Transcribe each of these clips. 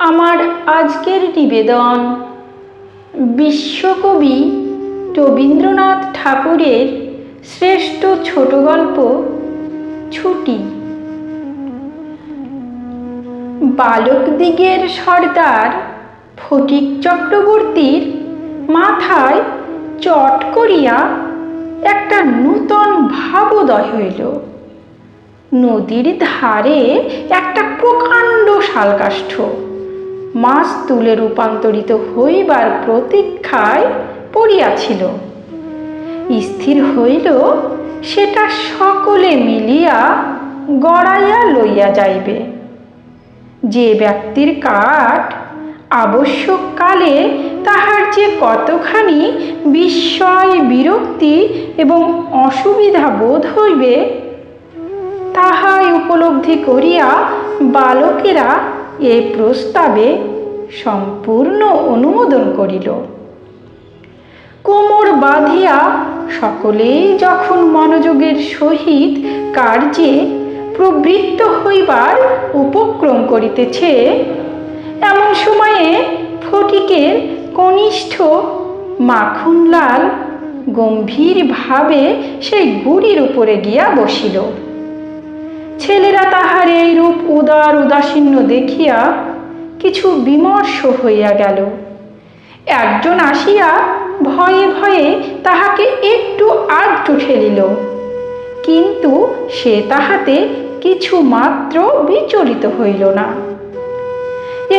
আমার আজকের নিবেদন বিশ্বকবি রবীন্দ্রনাথ ঠাকুরের শ্রেষ্ঠ ছোট গল্প ছুটি। বালকদিগের সর্দার ফটিক চক্রবর্তীর মাথায় চট করিয়া একটা নূতন ভাবোদয় হইল। নদীর ধারে একটা প্রকাণ্ড শালকাষ্ঠ মাছ তুলে রূপান্তরিত হইবার প্রতীক্ষায় পড়িয়াছিল। স্থির হইল সেটা সকলে মিলিয়া গড়াইয়া লইয়া যাইবে। যে ব্যক্তির কাঠ আবশ্যককালে তাহার যে কতখানি বিস্ময়, বিরক্তি এবং অসুবিধা বোধ হইবে তাহাই উপলব্ধি করিয়া বালকেরা এ প্রস্তাবে সম্পূর্ণ অনুমোদন করিল। কোমর বাঁধিয়া সকলেই যখন মনোযোগের সহিত কার্যে প্রবৃত্ত হইবার উপক্রম করিতেছে, এমন সময়ে ফটিকের কনিষ্ঠ মাখনলাল গম্ভীরভাবে সেই গুড়ির উপরে গিয়া বসিল। ছেলেরা তাহার এই রূপ উদাসীন্য দেখিয়া কিছু বিমর্ষ হইয়া গেল। একজন আসিয়া ভয়ে ভয়ে তাহাকে একটু আধটু ঠেলিল, কিন্তু সে তাহাতে কিছু মাত্র বিচলিত হইল না।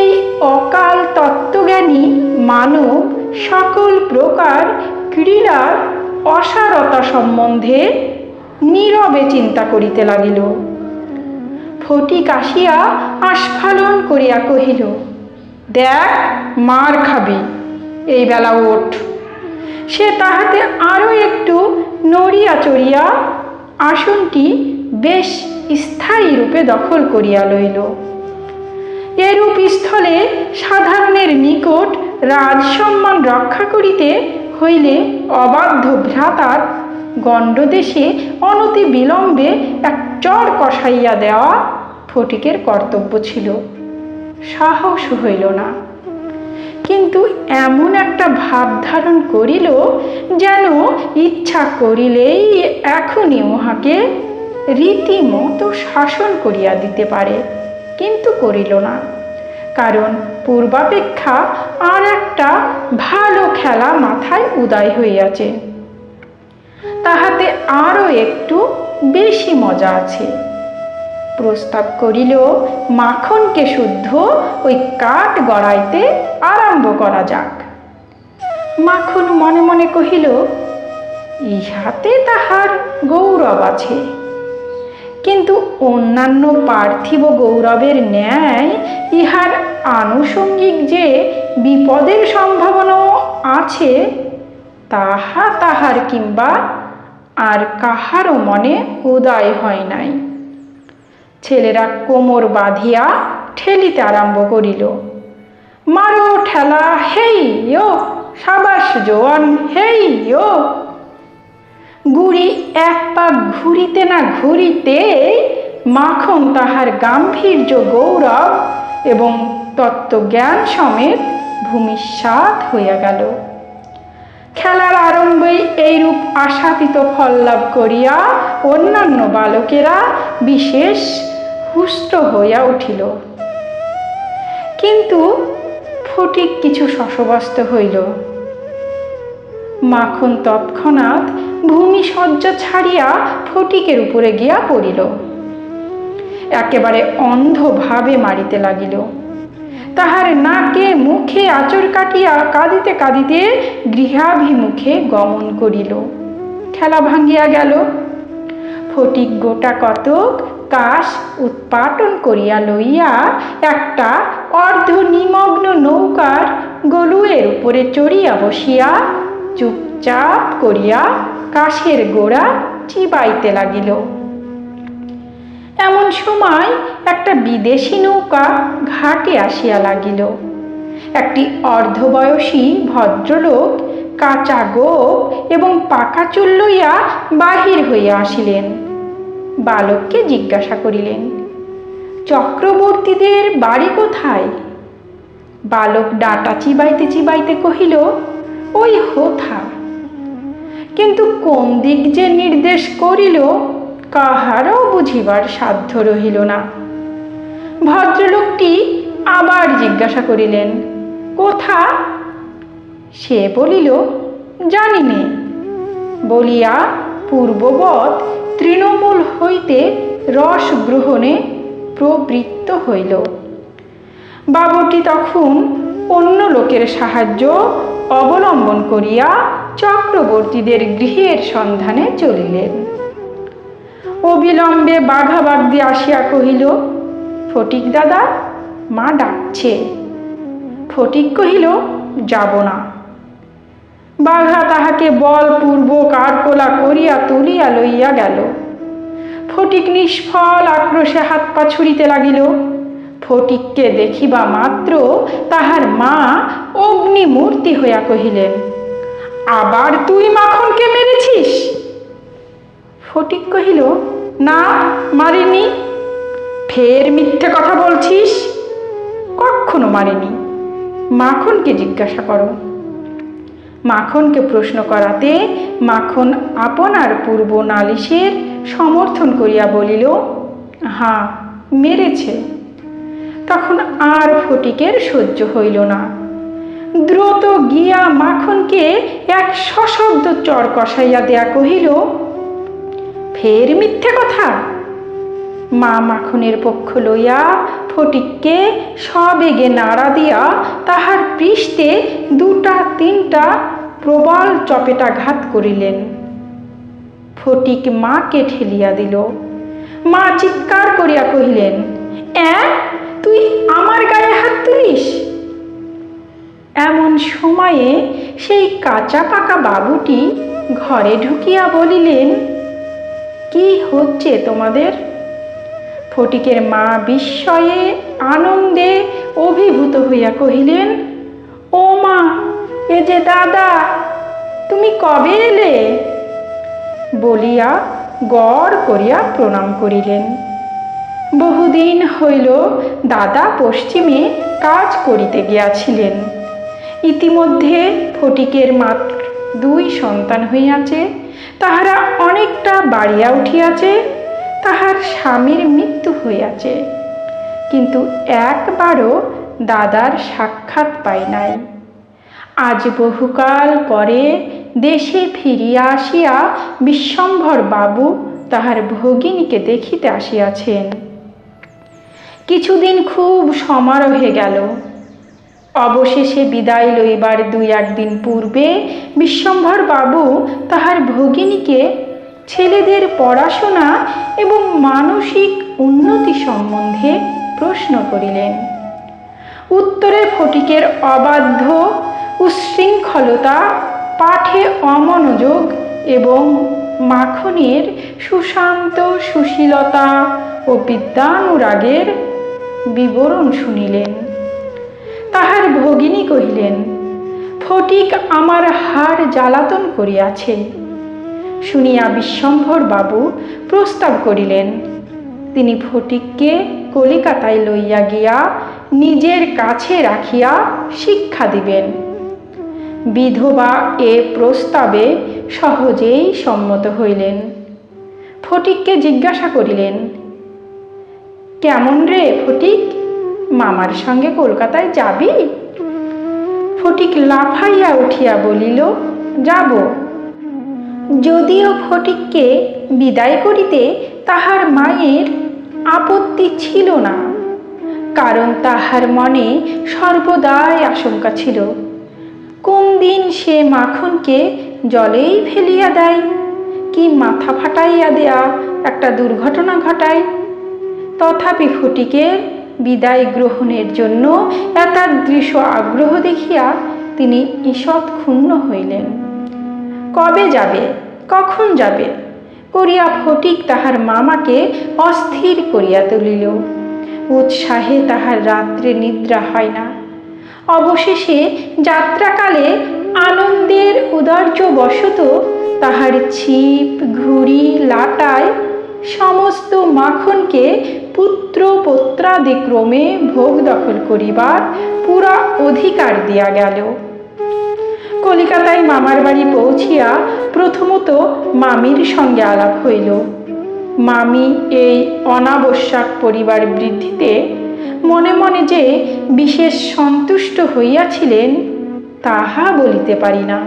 এই অকাল তত্ত্বজ্ঞানী মানব সকল প্রকার ক্রীড়ার অসারতা সম্বন্ধে নীরবে চিন্তা করিতে লাগিল। ফটিক আসিয়া আস্ফালন করিয়া কহিল, দেখ, মার খাবি, এই বেলা ওঠ। সে তাহাতে আরও একটু নড়িয়া চড়িয়া আসনটি বেশ স্থায়ী রূপে দখল করিয়া লইল। এরূপ স্থলে সাধারণের নিকট রাজসম্মান রক্ষা করিতে হইলে অবাধ্য ভ্রাতার গণ্ডদেশে অনতি বিলম্বে এক চর কষাইয়া দেওয়া ফটিকের কর্তব্য ছিল। সাহস হইল না, কিন্তু এমন একটা ভাব ধারণ করিল যেন ইচ্ছা করিলেই এখনই উহাকে রীতিমতো শাসন করিয়া দিতে পারে, কিন্তু করিল না, কারণ পূর্বাপেক্ষা আর একটা ভালো খেলা মাথায় উদয় হইয়াছে। তাহাতে আরও একটু বেশি মজা আছে। প্রস্তাব করিল মাখনকে শুদ্ধ ওই কাঠ গড়াইতে আরম্ভ করা যাক। মাখন মনে মনে কহিল, ইহাতে তাহার গৌরব আছে, কিন্তু অন্যান্য পার্থিব গৌরবের ন্যায় ইহার আনুষঙ্গিক যে বিপদের সম্ভাবনাও আছে তাহা তাহার কিংবা আর কাহারও মনে উদয় হয় নাই। ছেলেরা কোমর বাঁধিয়া ঠেলিতে আরম্ভ করিল। মারো ঠেলা, হেই ও, সাবাস জোয়ান, হেই ও। গুড়ি এক পাক ঘুরিতে না ঘুরিতে মাখন তাহার গাম্ভীর্য, গৌরব এবং তত্ত্বজ্ঞান সমেত ভূমিসাৎ হইয়া গেল। খেলার আরম্ভেই এইরূপ আশাতীত ফল লাভ করিয়া অন্যান্য বালকেরা বিশেষ হুষ্ট হইয়া উঠিল। কিন্তু ফটিক কিছু শশব্যস্ত হইল। মাখন তৎক্ষণাৎ ভূমিশয্যা ছাড়িয়া ফটিকের উপরে গিয়া পড়িল। একেবারে অন্ধভাবে মারিতে লাগিল। তাহার নাকে মুখে আঁচড় কাটিয়া কাঁদিতে কাঁদিতে গৃহাভিমুখে গমন করিল। খেলা ভাঙ্গিয়া গেল। ফটিক গোটা কতক কাশ উৎপাটন করিয়া লইয়া একটা অর্ধ নিমগ্ন নৌকার গলুয়ের উপরে চড়িয়া বসিয়া চুপচাপ করিয়া কাশের গোড়া চিবাইতে লাগিল। এমন সময় একটা বিদেশি নৌকা ঘাটে আসিয়া লাগিল। একটি অর্ধবয়সী ভদ্রলোক কাঁচা গোঁফ এবং পাকা চুল লইয়া বাহির হইয়া আসিলেন। বালককে জিজ্ঞাসা করিলেন, চক্রবর্তীদের বাড়ি কোথায়? বালক ডাঁটা চিবাইতে চিবাইতে কহিল, ওই হোথা। কিন্তু কোন দিক যে নির্দেশ করিল কাহারও বুঝিবার সাধ্য রহিল না। ভদ্রলোকটি আবার জিজ্ঞাসা করিলেন, কোথা? সে বলিল, জানি নে, বলিয়া পূর্ববৎ তৃণমূল হইতে রস গ্রহণে প্রবৃত্ত হইল। বাবুটি তখন অন্য লোকের সাহায্য অবলম্বন করিয়া চক্রবর্তীদের গৃহের সন্ধানে চলিলেন। অবিলম্বে বাঘাবাগদি আসিয়া কহিল, ফটিক দাদা, মা ডাকছে। ফটিক কহিল, যাব না। বাঘা তাহাকে বলপূর্বক আরকোলা করিয়া তুলিয়া লইয়া গেল। ফটিক নিষ্ফল আক্রোশে হাত পা ছুড়িতে লাগিল। ফটিককে দেখিবা মাত্র তাহার মা অগ্নিমূর্তি হইয়া কহিলেন, আবার তুই মাখনকে মেরেছিস? ফটিক কহিল, না, মারিনি। ফের মিথ্যে কথা বলছিস? কখনো মারিনি, মাখনকে জিজ্ঞাসা করো। মাখনকে প্রশ্ন করাতে মাখন আপনার পূর্ব নালিশের সমর্থন করিয়া বলিল, হ্যাঁ, মেরেছে। তখন আর ফটিকের সহ্য হইল না। দ্রুত গিয়া মাখনকে এক সশব্দ চর কষাইয়া দেয়া কহিল, ফের মিথ্যে কথা। মা মাখনের পক্ষ লইয়া ফটিককে সবেগে নাড়া দিয়া তাহার পৃষ্ঠে দুটা তিনটা প্রবল চপেটাঘাত করিলেন। ফটিক মাকে ঠেলিয়া দিল। মা চিৎকার করিয়া কহিলেন, তুই আমার গায়ে হাত তুলিস? এমন সময়ে সেই কাঁচা পাকা বাবুটি ঘরে ঢুকিয়া বলিলেন, কি হচ্ছে তোমাদের? ফটিকের মা বিস্ময়ে আনন্দে অভিভূত হইয়া কহিলেন, ও মা, এ যে দাদা, তুমি কবে এলে? বলিয়া গড় করিয়া প্রণাম করিলেন। বহুদিন হইল দাদা পশ্চিমে কাজ করিতে গিয়াছিলেন। ইতিমধ্যে ফটিকের মাত্র 2 সন্তান হইয়াছে, তাহারা অনেকটা বাড়িয়া উঠিয়াছে, তাহার স্বামীর মৃত্যু হইয়াছে, কিন্তু একবারও দাদার সাক্ষাৎ পাই নাই। আজ বহুকাল পরে দেশে ফিরিয়া আসিয়া বিশ্বম্ভর বাবু তাহার ভগিনীকে দেখিতে আসিয়াছেন। কিছুদিন খুব সমারোহে গেল। অবশেষে বিদায় লইবার 2-1 দিন পূর্বে বিশ্বম্ভর বাবু তাহার ভগিনীকে ছেলেদের পড়াশোনা এবং মানসিক উন্নতি সম্বন্ধে প্রশ্ন করিলেন। উত্তরে ফটিকের অবাধ্য উচ্ছৃঙ্খলতা, পাঠে অমনোযোগ এবং মাখনের সুশান্ত সুশীলতা ও বিদ্যানুরাগের বিবরণ শুনিলেন। তাহার ভগিনী কহিলেন, ফটিক আমার হাড় জ্বালাতন করিয়াছে। শুনিয়া বিশ্বম্ভর বাবু প্রস্তাব করিলেন, তিনি ফটিককে কলিকাতায় লইয়া গিয়া নিজের কাছে রাখিয়া শিক্ষা দিবেন। বিধবা এ প্রস্তাবে সহজেই সম্মত হইলেন। ফটিককে জিজ্ঞাসা করিলেন, কেমন রে ফটিক, মামার সঙ্গে কলকাতায় যাবি? ফটিক লাফাইয়া উঠিয়া বলিল, যাব। যদিও ফটিককে বিদায় করিতে তাহার মায়ের আপত্তি ছিল না, কারণ তাহার মনে সর্বদাই আশঙ্কা ছিল কোন দিন সে মাখনকে জলেই ফেলিয়া দেয়, কি মাথা ফাটাইয়া দেয়া একটা দুর্ঘটনা ঘটায়। তথাপি ফটিকের বিদায় গ্রহণের জন্য এতাদৃশ আগ্রহ দেখিয়া তিনি ঈষৎ ক্ষুণ্ণ হইলেন। কবে যাবে, কখন যাবে করিয়া ফটিক তাহার মামাকে অস্থির করিয়া তুলিল। উৎসাহে তাহার রাত্রে নিদ্রা হয় না। অবশেষে যাত্রাকালে আনন্দের উদার্য বশত তাহার ছিপ, ঘুড়ি, লাটায় সমস্ত মাখনকে পুত্র পৌত্রাদিক্রমে ভোগ দখল করিবার পুরা অধিকার দিয়া গেল। কলিকাতায় মামার বাড়ি পৌঁছিয়া প্রথমত মামির সঙ্গে আলাপ হইল। মামি এই অনাবশ্যক পরিবার বৃদ্ধিতে মনে মনে যে বিশেষ সন্তুষ্ট হইয়াছিলেন তাহা বলিতে পারি না।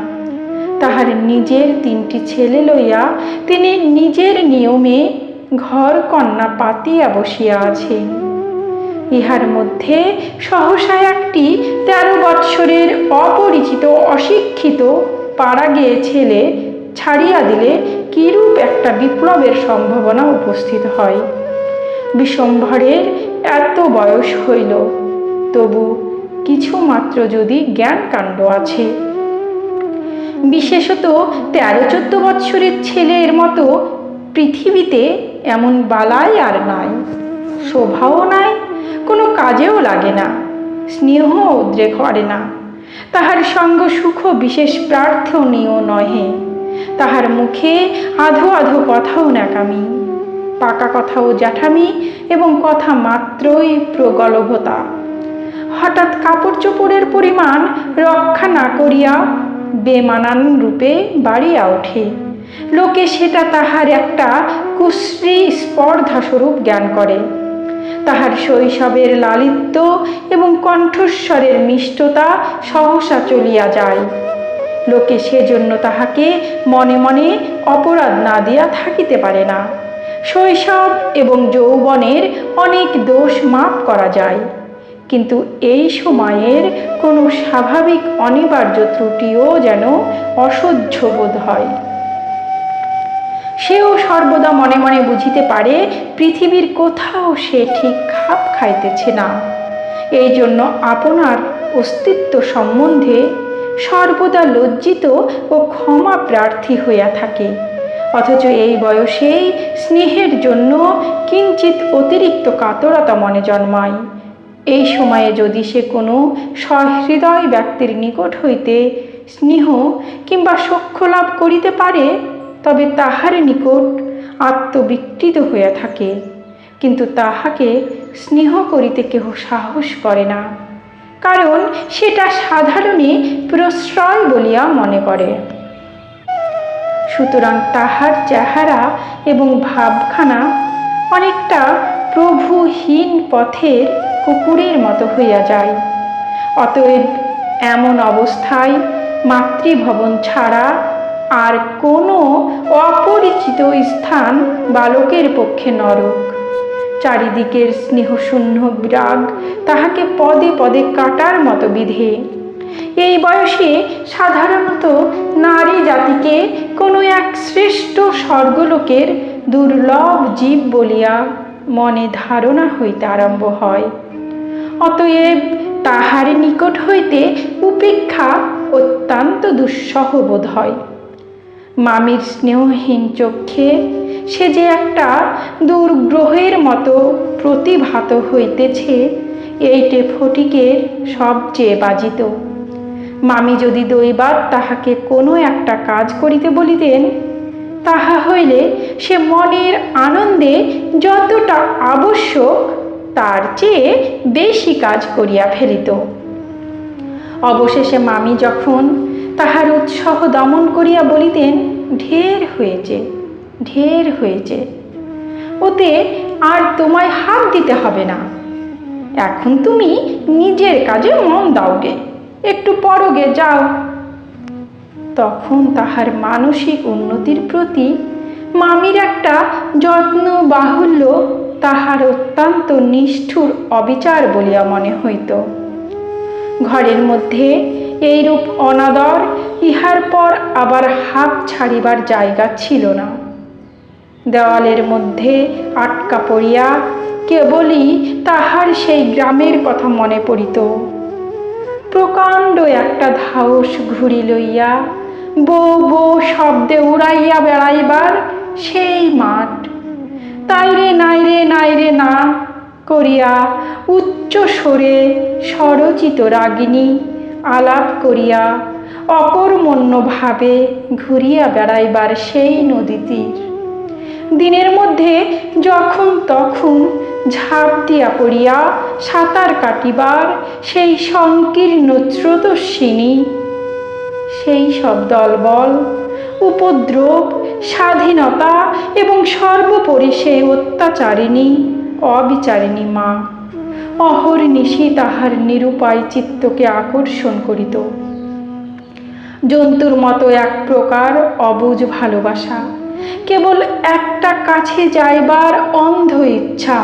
তাহার নিজের 3টি ছেলে লইয়া তিনি নিজের নিয়মে ঘর কন্যা পাতিয়া বসিয়া আছেন। ইহার মধ্যে সহসা একটি 13 বৎসরের অপরিচিত অশিক্ষিত পাড়া গিয়ে ছেলে ছাড়িয়া দিলে কিরূপ একটা বিপ্লবের সম্ভাবনা উপস্থিত হয়। বিশ্বম্ভরের এত বয়স হইল, তবু কিছু মাত্র যদি জ্ঞানকাণ্ড আছে। বিশেষত 13-14 বৎসরের ছেলের মতো পৃথিবীতে এমন বালাই আর নাই। শোভাও নাই, কোনো কাজেও লাগে না, স্নেহ উদ্রেক করে না। তাহার সঙ্গ সুখ বিশেষ প্রার্থনীয় নহে। তাহার মুখে আধো আধো কথাও ন্যাকামি, পাকা কথাও জ্যাঠামি এবং কথা মাত্রই প্রগলভতা। হঠাৎ কাপড় চোপড়ের পরিমাণ রক্ষা না করিয়া বেমানান রূপে বাড়িয়া ওঠে। লোকে সেটা তাহার একটা কুশ্রী স্পর্ধাস্বরূপ জ্ঞান করে। তাহার শৈশবের লালিত্য এবং কণ্ঠস্বরের মিষ্টতা সহসা চলিয়া যায়। লোকে সেজন্য তাহাকে মনে মনে অপরাধ না দিয়া থাকিতে পারে না। শৈশব এবং যৌবনের অনেক দোষ মাপ করা যায়, কিন্তু এই সময়ের কোনো স্বাভাবিক অনিবার্য ত্রুটিও যেন অসহ্য বোধ হয়। সেও সর্বদা মনে মনে বুঝিতে পারে পৃথিবীর কোথাও সে ঠিক খাপ খাইতেছে না। এই জন্য আপনার অস্তিত্ব সম্বন্ধে সর্বদা লজ্জিত ও ক্ষমা প্রার্থী হইয়া থাকে। অথচ এই বয়সেই স্নেহের জন্য কিঞ্চিত অতিরিক্ত কাতরতা মনে জন্মায়। এই সময়ে যদি সে কোনো সহৃদয় ব্যক্তির নিকট হইতে স্নেহ কিংবা সখ্য লাভ করিতে পারে, তবে তাহার নিকট আত্মবিকৃত হইয়া থাকে, কিন্তু তাহাকে স্নেহ করিতে কেহ সাহস করে না, কারণ সেটা সাধারণে প্রশ্রয় বলিয়া মনে করে। সুতরাং তাহার চেহারা এবং ভাবখানা অনেকটা প্রভুহীন পথের কুকুরের মতো হইয়া যায়। অতএব এমন অবস্থায় মাতৃভবন ছাড়া আর কোনো অপরিচিত স্থান বালকের পক্ষে নরক। চারিদিকের স্নেহশূন্য বিরাগ তাহাকে পদে পদে কাটার মতো বিধে। এই বয়সে সাধারণত নারী জাতিকে কোনো এক শ্রেষ্ঠ স্বর্গলোকের দুর্লভ জীব বলিয়া মনে ধারণা হইতে আরম্ভ হয়। অতএব তাহার নিকট হইতে উপেক্ষা অত্যন্ত দুঃসহ বোধ হয়। মামির স্নেহহীন চক্ষে সে যে একটা দুর্গ্রহের মতো প্রতিভাত হইতেছে, এইটে ফটিকের সবচেয়ে বাজিত। মামি যদি দৈবাৎ তাহাকে কোনো একটা কাজ করিতে বলিতেন, তাহা হইলে সে মনের আনন্দে যতটা আবশ্যক তার চেয়ে বেশি কাজ করিয়া ফেলিত। অবশেষে মামি যখন তাহার উৎসাহ দমন করিয়া বলিতেন, ঢের হয়েছে, ঢের হয়েছে, ওতে আর তোমায় হাত দিতে হবে না, এখন তুমি নিজের কাজে মন দাওগে, একটু পরগে যাও, তখন তাহার মানসিক উন্নতির প্রতি মামির একটা যত্ন বাহুল্য তাহার অত্যন্ত নিষ্ঠুর অবিচার বলিয়া মনে হইত। ঘরের মধ্যে এইরূপ অনাদর ইহার পর আবার হাঁপ ছাড়িবার জায়গা ছিল না। দেওয়ালের মধ্যে আটকা পড়িয়া কেবলই তাহার সেই গ্রামের কথা মনে পড়িত। প্রকাণ্ড একটা ধাউস ঘুড়ি লইয়া বো বো শব্দে উড়াইয়া বেড়াইবার সেই মাঠ, তাইরে নাইরে নাইরে না করিয়া উচ্চ স্বরে স্বরচিত রাগিনী আলাপ করিয়া অকর্মণ্যভাবে ঘুরিয়া বেড়াইবার সেই নদী তীর। দিনের মধ্যে যখন তখন ঝাঁপ দিয়া পড়িয়া সাঁতার কাটিবার সেই সংকীর্ণ স্রোতস্বিনী, সেই সব দলবল, উপদ্রব, স্বাধীনতা এবং সর্বোপরি সেই অত্যাচারিণী অবিচারিণী মা অহর্নিশি তাহার নিরুপায় চিত্তকে আকর্ষণ করিত। জন্তুর মতো এক প্রকার অবুঝ ভালোবাসা, কেবল একটা কাছে যাইবার অন্ধ ইচ্ছা,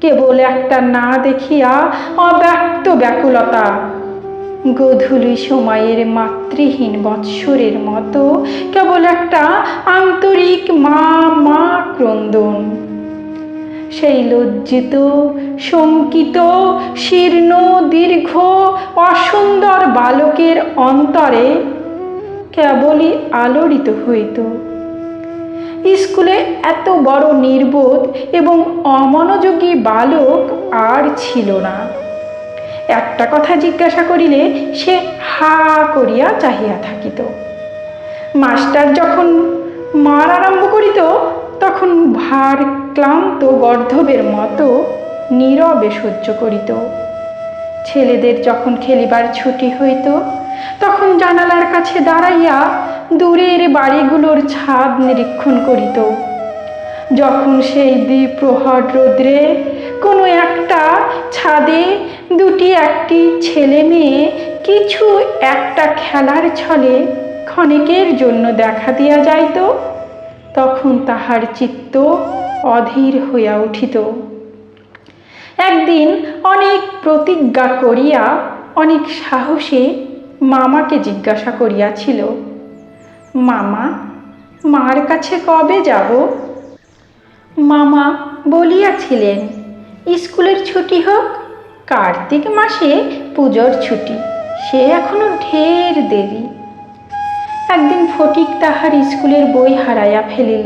কেবল একটা না দেখিয়া অব্যক্ত ব্যাকুলতা, গোধূলি সময়ের মাতৃহীন বৎসরের মতো কেবল একটা আন্তরিক মা মা ক্রন্দন। সেই লজ্জিত, শঙ্কিত, শীর্ণ, দীর্ঘ, অসুন্দর বালকের অন্তরে কেবলই আলোড়িত হইত। স্কুলে এত বড় নির্বোধ এবং অমনোযোগী বালক আর ছিল না। একটা কথা জিজ্ঞাসা করিলে সে হা করিয়া চাহিয়া থাকিত। মাস্টার যখন মার আরম্ভ করিত তখন ভার ক্লান্ত গর্ধবের মতো নীরবে সহ্য করিত। ছেলেদের যখন খেলিবার ছুটি হইত তখন জানালার কাছে দাঁড়াইয়া দূরের বাড়িগুলোর ছাদ নিরীক্ষণ করিত। যখন সেই দ্বিপ্রহর রৌদ্রে কোনো একটা ছাদে দুটি একটি ছেলে মেয়ে কিছু একটা খেলার ছলে ক্ষণিকের জন্য দেখা দিয়া যাইত, তখন তাহার চিত্ত অধীর হইয়া উঠিত। একদিন অনেক প্রতিজ্ঞা করিয়া অনেক সাহসে মামাকে জিজ্ঞাসা করিয়াছিল, মামা, মার কাছে কবে যাব? মামা বলিয়াছিলেন, স্কুলের ছুটি হোক, কার্তিক মাসে পুজোর ছুটি, সে এখনো ঢের দেরি। একদিন ফটিক তাহার স্কুলের বই হারাইয়া ফেলিল।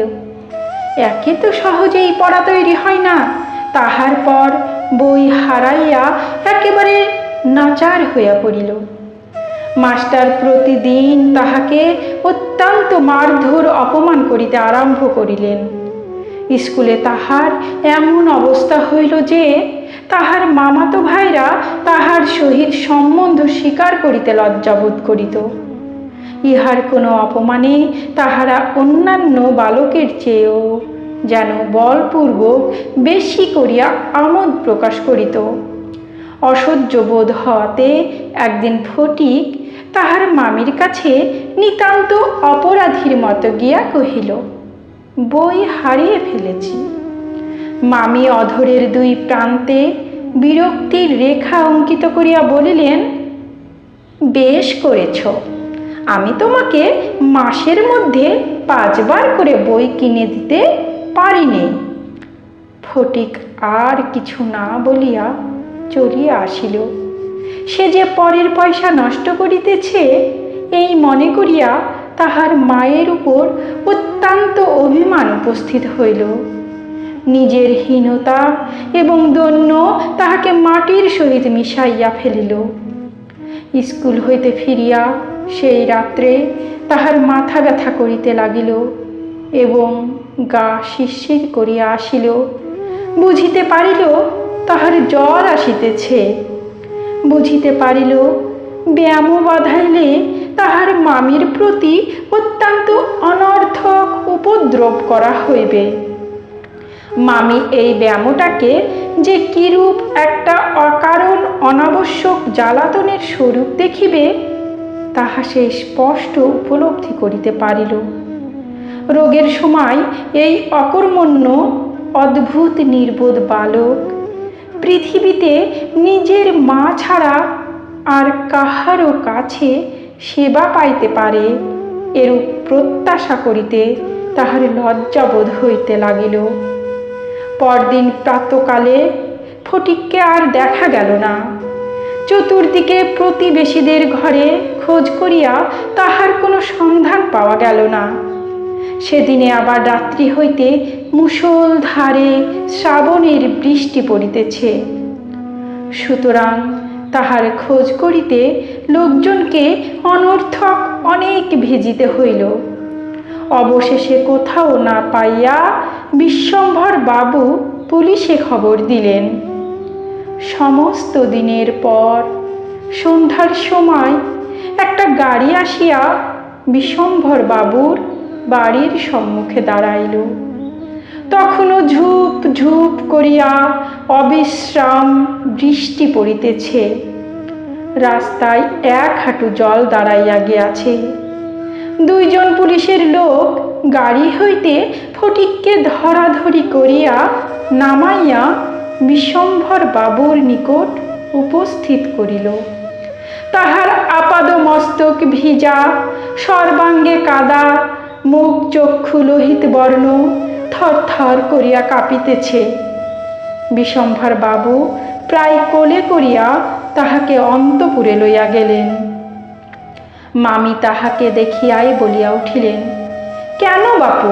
একে তো সহজেই পড়া তৈরি হয় না, তাহার পর বই হারাইয়া একেবারে নাচার হইয়া পড়িল। মাস্টার প্রতিদিন তাহাকে অত্যন্ত মারধর অপমান করিতে আরম্ভ করিলেন। স্কুলে তাহার এমন অবস্থা হইল যে তাহার মামাতো ভাইরা তাহার সহিত সম্বন্ধ স্বীকার করিতে লজ্জাবোধ করিত। ইহার কোনো অপমানে তাহারা অন্যান্য বালকের চেয়েও যেন বলপূর্বক বেশি করিয়া আমোদ প্রকাশ করিত। অসহ্য বোধ হওয়াতে একদিন ফটিক তাহার মামির কাছে নিতান্ত অপরাধীর মতো গিয়া কহিল, বই হারিয়ে ফেলেছি। মামি অধরের দুই প্রান্তে বিরক্তির রেখা অঙ্কিত করিয়া বলিলেন, বেশ করেছ, আমি তোমাকে মাসের মধ্যে 5 বার করে বই কিনে দিতে পারিনি। ফটিক আর কিছু না বলিয়া চলিয়া আসিল। সে যে পরের পয়সা নষ্ট করিতেছে এই মনে করিয়া তাহার মায়ের উপর অত্যন্ত অভিমান উপস্থিত হইল। নিজের হীনতা এবং দৈন্য তাহাকে মাটির সহিত মিশাইয়া ফেলিল। স্কুল হইতে ফিরিয়া সেই রাত্রে তাহার মাথা ব্যথা করিতে লাগিল এবং গা শিরশির করিয়া আসিল। বুঝিতে পারিল তাহার জ্বর আসিতেছে। বুঝিতে পারিল ব্যায়াম বাধাইলে তাহার মামির প্রতি অত্যন্ত অনর্থক উপদ্রব করা হইবে। মামি এই ব্যায়ামটাকে যে কিরূপ একটা অকারণ অনাবশ্যক জ্বালাতনের স্বরূপ দেখিবে তাহা সে স্পষ্ট উপলব্ধি করিতে পারিল। রোগের সময় এই অকর্মণ্য অদ্ভুত নির্বোধ বালক পৃথিবীতে নিজের মা ছাড়া আর কাহারও কাছে সেবা পাইতে পারে এরূপ প্রত্যাশা করিতে তাহার লজ্জাবোধ হইতে লাগিল। পরদিন প্রাতকালে ফটিককে আর দেখা গেল না। চতুর্দিকে প্রতিবেশীদের ঘরে খোঁজ করিয়া তাহার কোনো সন্ধান পাওয়া গেল না। সেদিনে আবার রাত্রি হইতে মুষলধারে শ্রাবণের বৃষ্টি পড়িতেছে। সুতরাং তাহার খোঁজ করিতে লোকজনকে অনর্থক অনেক ভিজিতে হইল। অবশেষে কোথাও না পাইয়া বিশ্বম্ভর বাবু পুলিশে খবর দিলেন। সমস্ত দিনের পর সন্ধ্যার সময় একটা গাড়ি আসিয়া বিশ্বম্ভর বাবুর বাড়ির সম্মুখে দাঁড়াইল। তখনও ঝুপ ঝুপ করিয়া অবিশ্রাম বৃষ্টি পড়িতেছে। রাস্তায় 1 হাঁটু জল দাঁড়াইয়া গিয়াছে। 2 জন পুলিশের লোক গাড়ি হইতে ফটিককে ধরাধরি করিয়া নামাইয়া বিশ্বম্ভর বাবুর নিকট উপস্থিত করিল। তাহার আপাদ মস্তক ভিজা, সর্বাঙ্গে কাদা, মুখ চক্ষু লোহিত বর্ণ, থরথর করিয়া কাঁপিতেছে। বিশ্বম্ভর বাবু প্রায় কোলে করিয়া তাহাকে অন্তপুরে লইয়া গেলেন। মামি তাহাকে দেখিয়াই বলিয়া উঠিলেন, কেন বাপু,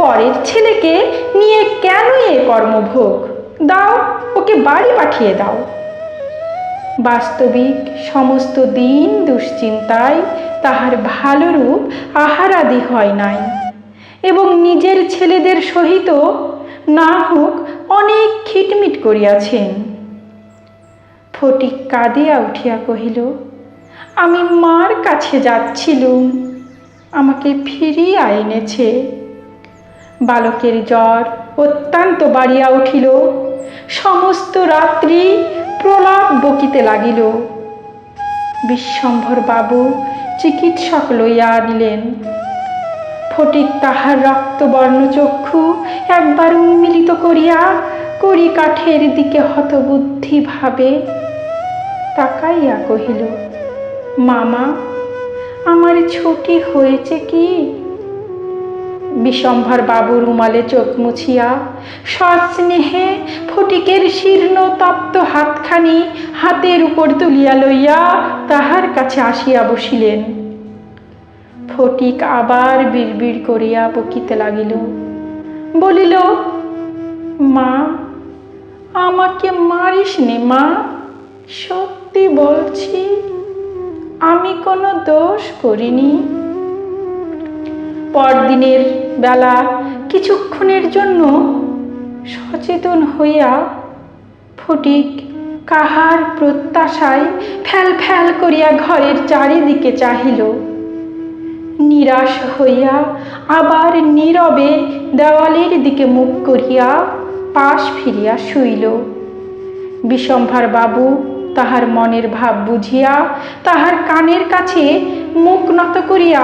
পরের ছেলেকে নিয়ে কেন এ কর্মভোগ? দাও, ওকে বাড়ি পাঠিয়ে দাও। বাস্তবিক সমস্ত দিন দুশ্চিন্তায় তাহার ভালো রূপ আহারাদি হয় নাই, এবং নিজের ছেলেদের সহিত না হোক অনেক খিটমিট করিয়াছেন। ফটিক কাঁদিয়া উঠিয়া কহিল, আমি মার কাছে যাচ্ছিলুম, আমাকে ফিরিয়া এনেছে। বালকের জ্বর অত্যন্ত বাড়িয়া উঠিল। সমস্ত রাত্রি প্রলাপ বকিতে লাগিল। বিশ্বম্ভর বাবু চিকিৎসক লইয়া আনিলেন। ফটিক তাহার রক্তবর্ণ চক্ষু একবার উন্মিলিত করিয়া কড়ি কাঠের দিকে হতবুদ্ধি ভাবে তাকাইয়া কহিল, মামা, আমার ছুটি হয়েছে কি? বিশ্বম্ভর বাবু রুমালে চোখ মুছিয়া সস্নেহে ফটিকের শীর্ণ তপ্ত হাতখানি হাতের উপর তুলিয়া লইয়া তাহার কাছে আসিয়া বসিলেন। ফটিক আবার বিড়বিড় করিয়া বকিতে লাগিল। বলিল, মা, আমাকে মারিস নে মা, সত্যি বলছি, আমি কোনো দোষ করিনি। পরদিনের বেলা কিছুক্ষণের জন্য সচেতন হইয়া ফটিক কাহার প্রত্যাশায় ফ্যাল ফ্যাল করিয়া ঘরের চারিদিকে চাহিল। নিরাশ হইয়া আবার নীরবে দেওয়ালের দিকে মুখ করিয়া পাশ ফিরিয়া শুইল। বিশ্বম্ভর বাবু তাহার মনের ভাব বুঝিয়া তাহার কানের কাছে মুখ নত করিয়া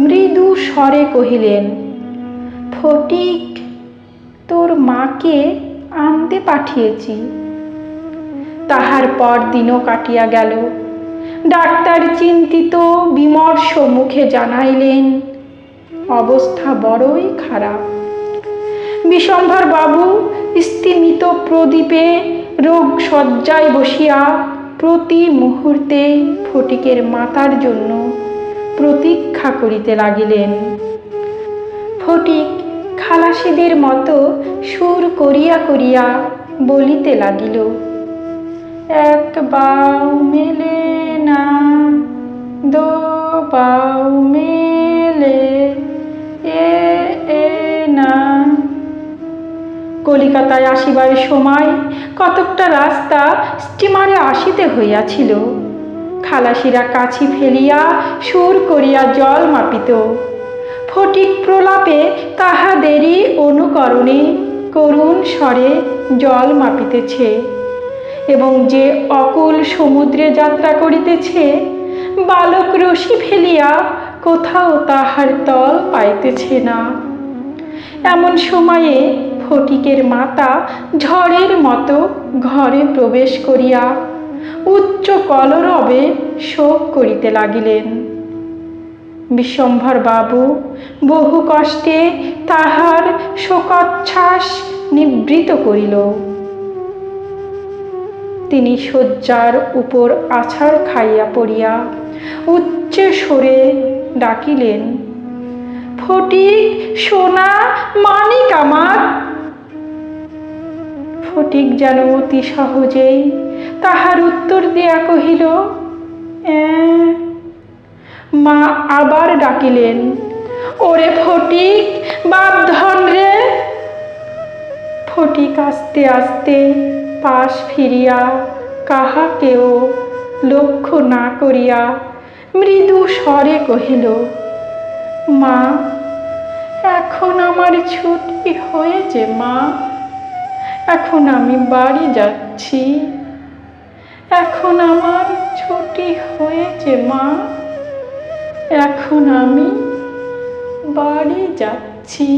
মৃদু স্বরে কহিলেন, ফটিক, তোর মাকে আনতে পাঠিয়েছি। তাহার পর দিনও কাটিয়া গেল। ডাক্তার চিন্তিত বিমর্ষ মুখে জানাইলেন, অবস্থা বড়ই খারাপ। বিশ্বম্ভর বাবু স্তিমিত প্রদীপে রোগ শয্যায় বসিয়া প্রতি মুহূর্তে ফটিকের মাতার জন্য প্রতীক্ষা করিতে লাগিলেন। ফটিক খালাসিদের মতো সুর করিয়া করিয়া বলিতে লাগিল, এক বাউ মেলে না, দো বাউ মেলে এ না। কলিকাতায় আসিবার সময় কতকটা রাস্তা স্টিমারে আসিতে হইয়াছিল। খালাসিরা কাছি ফেলিয়া সুর করিয়া জল মাপিত। ফটিক প্রলাপে তাহাদেরই অনুকরণে করুণ স্বরে জল মাপিতেছে, এবং যে অকুল সমুদ্রে যাত্রা করিতেছে, বালক রশি ফেলিয়া কোথাও তাহার তল পাইতেছে না। এমন সময়ে ফটিকের মাতা ঝড়ের মতো ঘরে প্রবেশ করিয়া উচ্চ কলরবে শোক করিতে লাগিলেন। বিশ্বম্ভর বাবু বহু কষ্টে তাহার শোকচ্ছ্বাস নিবৃত করিল। তিনি শয্যার উপর আছাড় খাইয়া পড়িয়া উচ্চ স্বরে ডাকিলেন, ফটিক সোনা, মানিক আমার। ফটিক যেন অতি সহজেই তাহার উত্তর দিয়া কহিল, মা আবার ডাকিলেন, ওরে ফটিক, বাপ ধন রে। ফটিক আস্তে আস্তে পাশ ফিরিয়া কাহাকেও লক্ষ্য না করিয়া মৃদু স্বরে কহিল, মা, এখন আমার ছুটি হয়েছে মা, এখন আমি বাড়ি যাচ্ছি, এখন আমার ছুটি হয়েছে মা, এখন আমি বাড়ি যাচ্ছি।